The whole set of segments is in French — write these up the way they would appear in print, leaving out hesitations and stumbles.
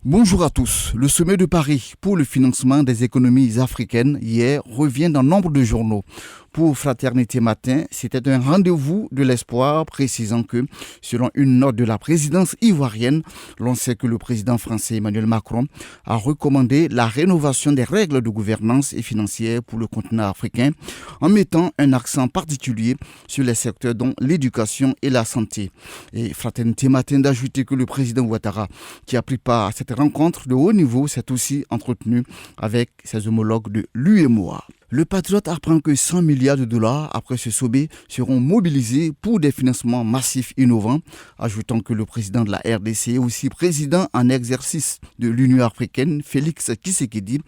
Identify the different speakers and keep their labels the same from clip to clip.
Speaker 1: Bonjour à tous. Le sommet de Paris pour le financement des économies africaines hier revient dans nombre de journaux. Pour Fraternité Matin, c'était un rendez-vous de l'espoir, précisant que, selon une note de la présidence ivoirienne, l'on sait que le président français Emmanuel Macron a recommandé la rénovation des règles de gouvernance et financière pour le continent africain, en mettant un accent particulier sur les secteurs dont l'éducation et la santé. Et Fraternité Matin d'ajouter que le président Ouattara, qui a pris part à cette rencontre de haut niveau, s'est aussi entretenu avec ses homologues de l'UEMOA. Le Patriote apprend que 100 milliards de dollars après ce sommet seront mobilisés pour des financements massifs innovants, ajoutant que le président de la RDC et aussi président en exercice de l'Union africaine, Félix Tshisekedi,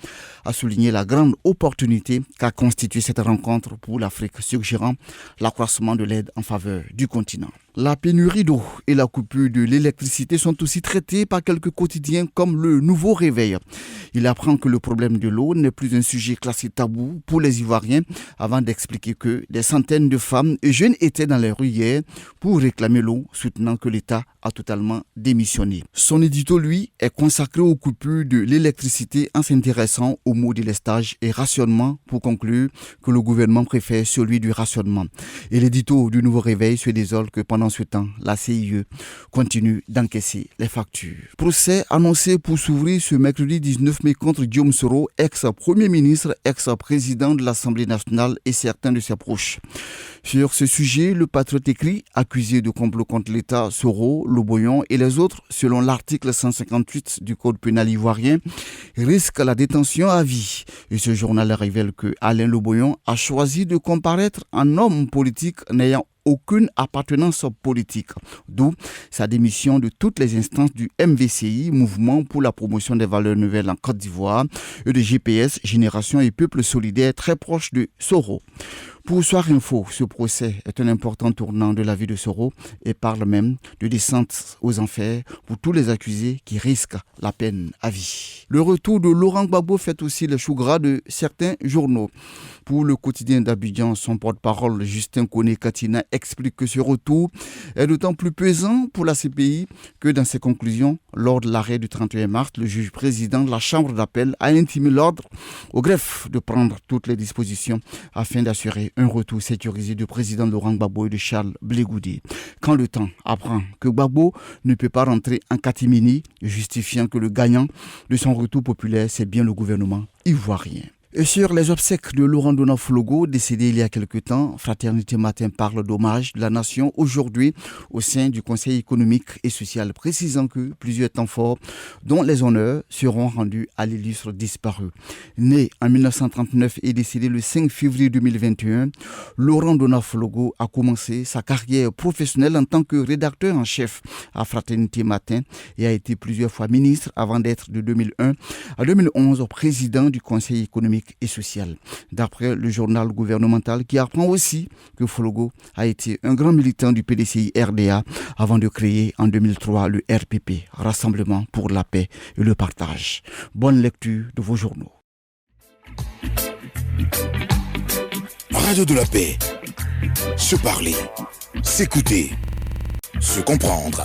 Speaker 1: a souligné la grande opportunité qu'a constitué cette rencontre pour l'Afrique, suggérant l'accroissement de l'aide en faveur du continent. La pénurie d'eau et la coupure de l'électricité sont aussi traitées par quelques quotidiens comme le Nouveau Réveil. Il apprend que le problème de l'eau n'est plus un sujet classé tabou pour les Ivoiriens, avant d'expliquer que des centaines de femmes et jeunes étaient dans les rues hier pour réclamer l'eau, soutenant que l'État a totalement démissionné. Son édito, lui, est consacré aux coupures de l'électricité en s'intéressant aux mots délestage et rationnement, pour conclure que le gouvernement préfère celui du rationnement. Et l'édito du Nouveau Réveil se désole que pendant ce temps, la CIE continue d'encaisser les factures. Procès annoncé pour s'ouvrir ce mercredi 19 mai contre Guillaume Soro, ex-premier ministre, ex-président de l'Assemblée nationale et certains de ses proches. Sur ce sujet, le Patriote écrit, accusé de complot contre l'État, Soro, Loboyon et les autres, selon l'article 158 du Code pénal ivoirien, risquent la détention à vie. Et ce journal révèle que Alain Loboyon a choisi de comparaître en homme politique n'ayant aucune appartenance politique, d'où sa démission de toutes les instances du MVCI, Mouvement pour la promotion des valeurs nouvelles en Côte d'Ivoire, et de GPS, Génération et Peuple solidaire, très proche de Soro. Pour Soir Info, ce procès est un important tournant de la vie de Soro et parle même de descente aux enfers pour tous les accusés qui risquent la peine à vie. Le retour de Laurent Gbagbo fait aussi le chou gras de certains journaux. Pour le quotidien d'Abidjan, son porte-parole Justin Koné-Katina explique que ce retour est d'autant plus pesant pour la CPI que dans ses conclusions, lors de l'arrêt du 31 mars, le juge président de la Chambre d'appel a intimé l'ordre au greffe de prendre toutes les dispositions afin d'assurer un retour sécurisé du président Laurent Gbagbo et de Charles Blé Goudé. Quand le temps apprend que Gbagbo ne peut pas rentrer en catimini, justifiant que le gagnant de son retour populaire, c'est bien le gouvernement ivoirien. Et sur les obsèques de Laurent Donafologo, décédé il y a quelque temps, Fraternité Matin parle d'hommage de la nation aujourd'hui au sein du Conseil économique et social, précisant que plusieurs temps forts, dont les honneurs, seront rendus à l'illustre disparu. Né en 1939 et décédé le 5 février 2021, Laurent Donafologo a commencé sa carrière professionnelle en tant que rédacteur en chef à Fraternité Matin et a été plusieurs fois ministre avant d'être de 2001 à 2011 président du Conseil économique et social. D'après le journal gouvernemental qui apprend aussi que Fologo a été un grand militant du PDCI RDA avant de créer en 2003 le RPP, Rassemblement pour la paix et le partage. Bonne lecture de vos journaux.
Speaker 2: Radio de la paix. Se parler, s'écouter, se comprendre.